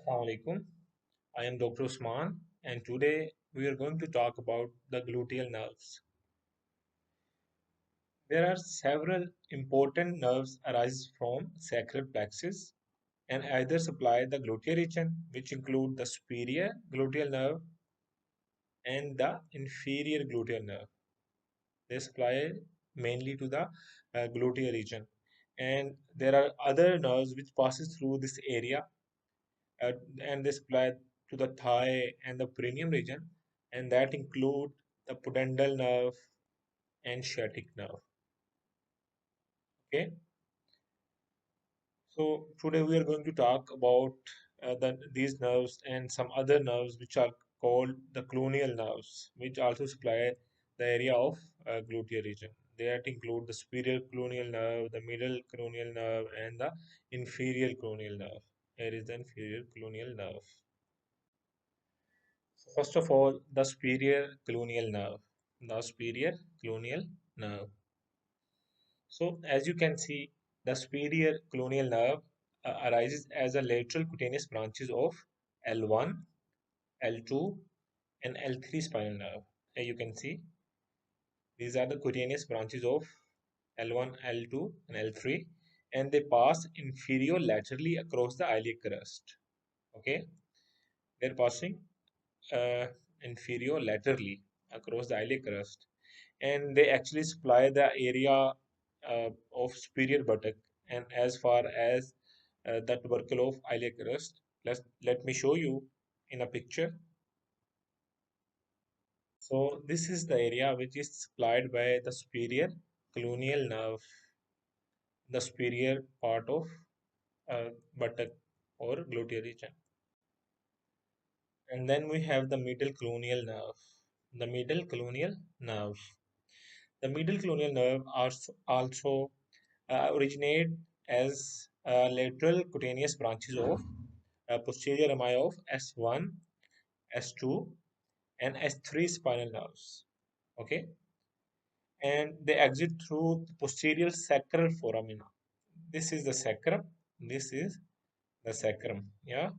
Assalamu alaikum. I am Dr. Usman, and today we are going to talk about the gluteal nerves. There are several important nerves arise from sacral plexus and either supply the gluteal region, which include the superior gluteal nerve and the inferior gluteal nerve. They supply mainly to the gluteal region, and there are other nerves which passes through this area uh, and they supply to the thigh and the perineum region, and that include the pudendal nerve and sciatic nerve. Okay, so today we are going to talk about these nerves and some other nerves which are called the cluneal nerves, which also supply the area of gluteal region. That include the superior cluneal nerve, the middle cluneal nerve, and the inferior cluneal nerve. Here is the inferior cluneal nerve. First of all, the superior cluneal nerve. The superior cluneal nerve. So, as you can see, the superior cluneal nerve arises as a lateral cutaneous branches of L1, L2, and L3 spinal nerve. Here you can see these are the cutaneous branches of L1, L2, and L3, and they pass inferior laterally across the iliac crest. Okay, they're passing uh, inferior laterally across the iliac crest, and they actually supply the area of superior buttock and as far as the tubercle of iliac crest. Let me show you in a picture. So this is the area which is supplied by the superior cluneal nerve, the superior part of buttock or gluteal region. And then we have the middle cluneal nerve. The middle cluneal nerve. The middle cluneal nerve also originate as lateral cutaneous branches of posterior rami of S1, S2, and S3 spinal nerves. Okay, and they exit through the posterior sacral foramina. This is the sacrum. This is the sacrum. Yeah,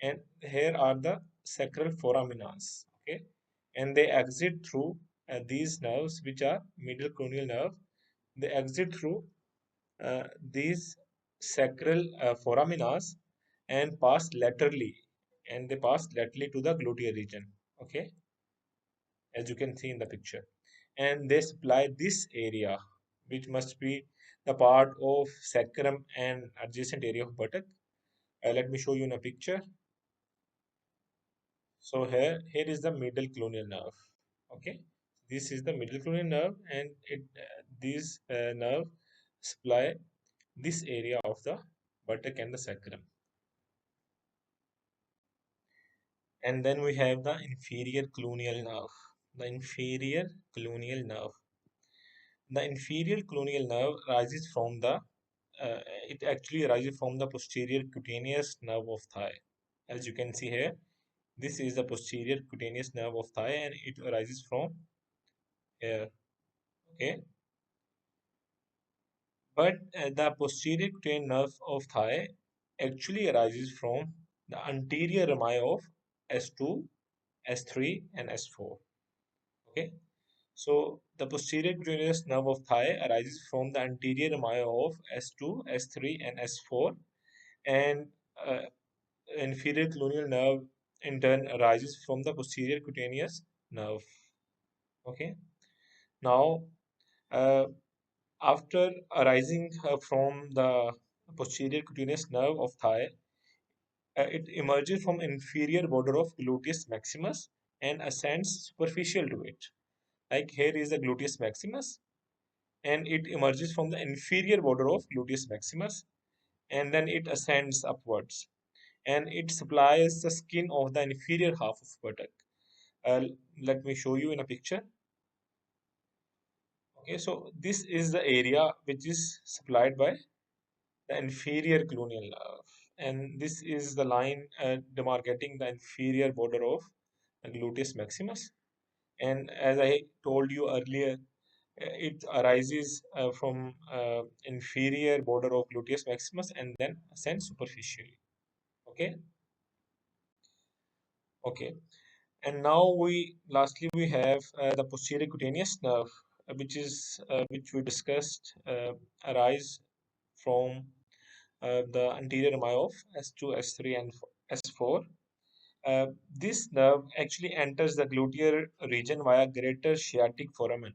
and here are the sacral foraminas. Okay, and they exit through these nerves, which are middle cluneal nerve. They exit through these sacral foraminas and pass laterally, and they pass laterally to the gluteal region. Okay, as you can see in the picture, and they supply this area, which must be the part of sacrum and adjacent area of buttock. Let me show you in a picture. So here is the middle cluneal nerve. Okay, this is the middle cluneal nerve, and these nerve supply this area of the buttock and the sacrum. And then we have the inferior cluneal nerve. The inferior cluneal nerve. The inferior cluneal nerve rises from it actually arises from the posterior cutaneous nerve of thigh. As you can see here, this is the posterior cutaneous nerve of thigh, and it arises from here. Okay, but the posterior cutaneous nerve of thigh actually arises from the anterior rami of S2, S3, and S4. Okay, so the posterior cutaneous nerve of thigh arises from the anterior rami of S2, S3, and S4, and uh, inferior cluneal nerve in turn arises from the posterior cutaneous nerve. Okay, now uh, after arising from the posterior cutaneous nerve of thigh, it emerges from inferior border of gluteus maximus and ascends superficial to it. Like here is the gluteus maximus, and it emerges from the inferior border of gluteus maximus, and then it ascends upwards, and it supplies the skin of the inferior half of buttock. Uh, Let me show you in a picture. Okay, so this is the area which is supplied by the inferior cluneal nerve, and this is the line demarcating the inferior border of gluteus maximus. And as I told you earlier, it arises from inferior border of gluteus maximus and then ascends superficially. Okay, Okay, and now we lastly we have the posterior cutaneous nerve, which we discussed arise from the anterior rim of S2, S3, and S4. This nerve actually enters the gluteal region via greater sciatic foramen.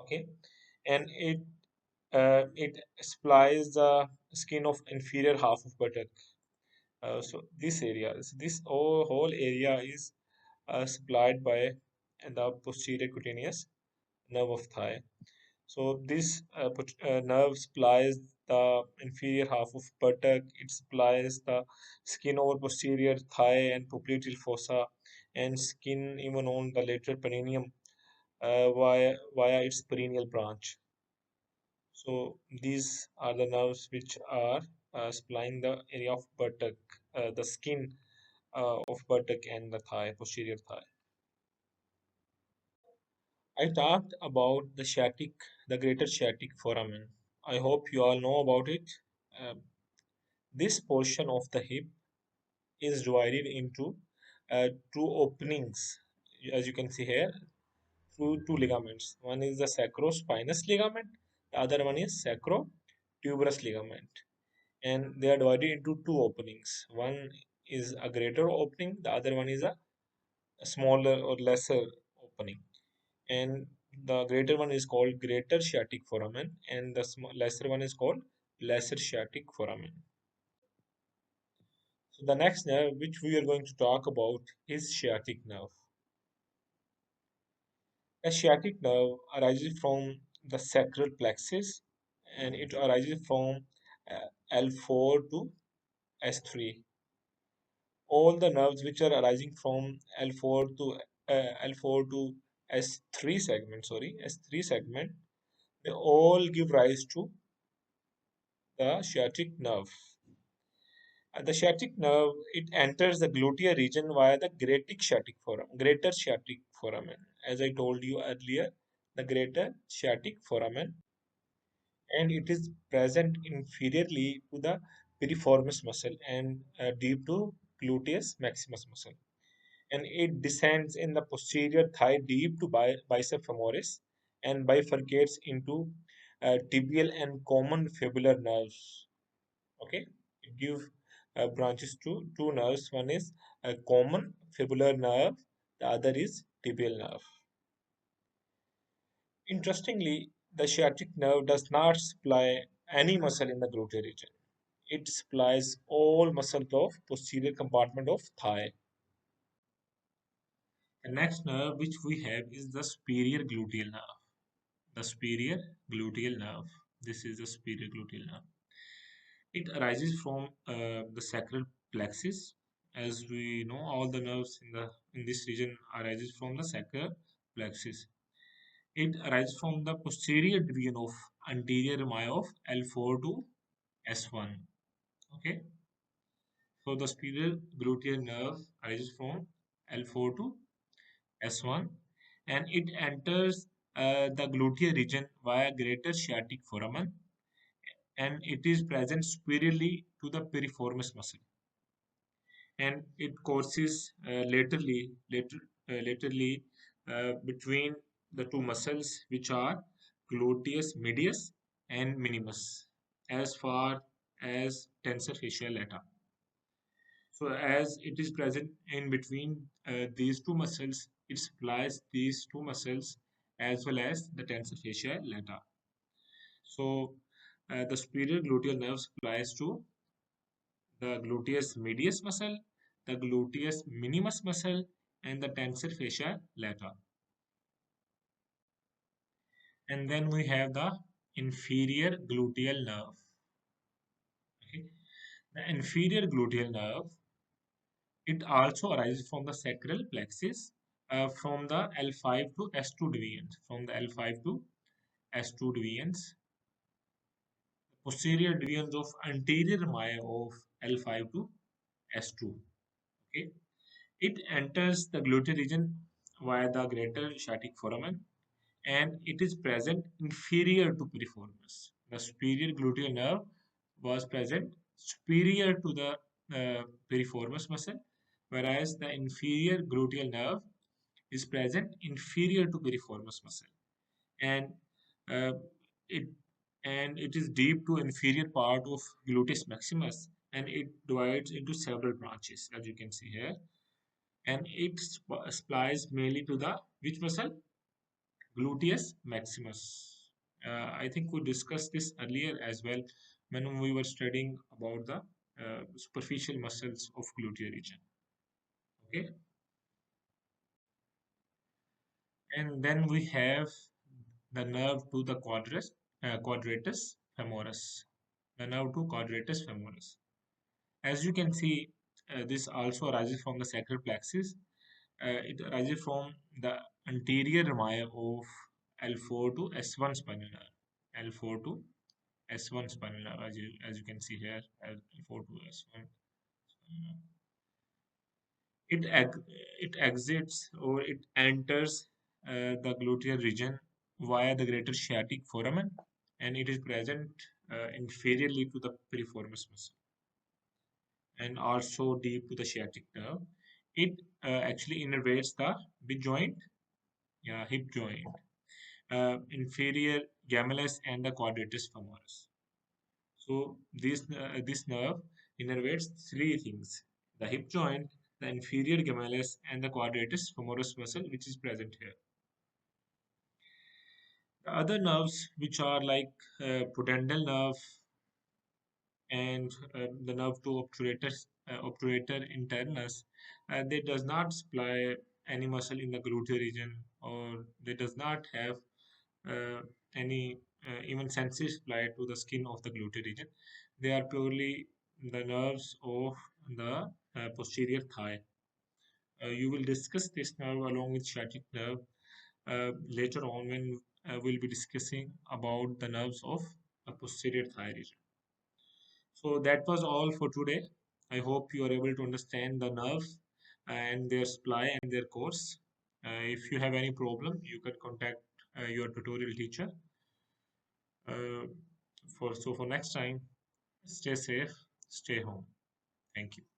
Okay, and it supplies the skin of inferior half of buttock. So this whole area is supplied by the posterior cutaneous nerve of thigh. So this nerve supplies the inferior half of buttock. It supplies the skin over posterior thigh and popliteal fossa, and skin even on the lateral perineum via its perineal branch. So these are the nerves which are supplying the area of buttock, the skin of buttock and the thigh, posterior thigh. I talked about the greater sciatic foramen. I hope you all know about it. Um, this portion of the hip is divided into two openings, as you can see here, through two ligaments. One is the sacrospinous ligament, the other one is sacrotuberous ligament, and they are divided into two openings. One is a greater opening, the other one is a smaller or lesser opening. And the greater one is called greater sciatic foramen, and the lesser one is called lesser sciatic foramen. So the next nerve which we are going to talk about is sciatic nerve. The sciatic nerve arises from the sacral plexus, and it arises from L4 to S3. All the nerves which are arising from L4 to S3 segment, sorry, S3 segment, they all give rise to the sciatic nerve. The sciatic nerve, it enters the gluteal region via the greater sciatic foramen. As I told you earlier, the greater sciatic foramen, and it is present inferiorly to the piriformis muscle and deep to gluteus maximus muscle. And it descends in the posterior thigh deep to bicep femoris and bifurcates into tibial and common fibular nerves. Okay, it gives branches to two nerves. One is a common fibular nerve, the other is tibial nerve. Interestingly, the sciatic nerve does not supply any muscle in the gluteal region. It supplies all muscles of posterior compartment of thigh. The next nerve which we have is the superior gluteal nerve. The superior gluteal nerve. This is the superior gluteal nerve. It arises from the sacral plexus. As we know, all the nerves in this region arises from the sacral plexus. It arises from the posterior division of anterior rami of L4 to S1. Okay, so the superior gluteal nerve arises from L4 to S1, and it enters the gluteal region via greater sciatic foramen, and it is present superiorly to the piriformis muscle, and it courses laterally between the two muscles which are gluteus medius and minimus as far as tensor fascia lata. So as it is present in between these two muscles, it supplies these two muscles as well as the tensor fascia lata. So the superior gluteal nerve supplies to the gluteus medius muscle, the gluteus minimus muscle, and the tensor fascia lata. And then we have the inferior gluteal nerve. Okay. The inferior gluteal nerve, it also arises from the sacral plexus, from the L5 to S2 deviance. From the L5 to S2 deviance, posterior deviance of anterior maya of L5 to S2. Okay. It enters the gluteal region via the greater sciatic foramen, and it is present inferior to piriformis. The superior gluteal nerve was present superior to the piriformis muscle, whereas the inferior gluteal nerve is present inferior to piriformis muscle, and uh, it it is deep to inferior part of gluteus maximus, and it divides into several branches, as you can see here, and it supplies mainly to the which muscle? Gluteus maximus. I think we discussed this earlier as well when we were studying about the superficial muscles of gluteal region. Okay, and then we have the nerve to the quadratus femoris. The nerve to quadratus femoris. As you can see, this also arises from the sacral plexus. It arises from the anterior rami of L4 to S1 spinal nerve. L4 to S1 spinal nerve, as you can see here, L4 to S1 spinal nerve. It it exits or it enters the gluteal region via the greater sciatic foramen, and it is present inferiorly to the piriformis muscle and also deep to the sciatic nerve. It actually innervates the big joint, yeah, hip joint, inferior gemellus, and the quadratus femoris. So this nerve innervates three things: the hip joint, the inferior gemellus, and the quadratus femoris muscle, which is present here. The other nerves, which are like pudendal nerve and the nerve to obturator internus, they does not supply any muscle in the gluteal region, or they does not have uh, any even senses supply to the skin of the gluteal region. They are purely the nerves of the posterior thigh. You will discuss this nerve along with sciatic nerve later on when we'll be discussing about the nerves of the posterior thigh region. So that was all for today. I hope you are able to understand the nerves and their supply and their course. If you have any problem, you can contact your tutorial teacher. Uh, for next time, stay safe, stay home. Thank you.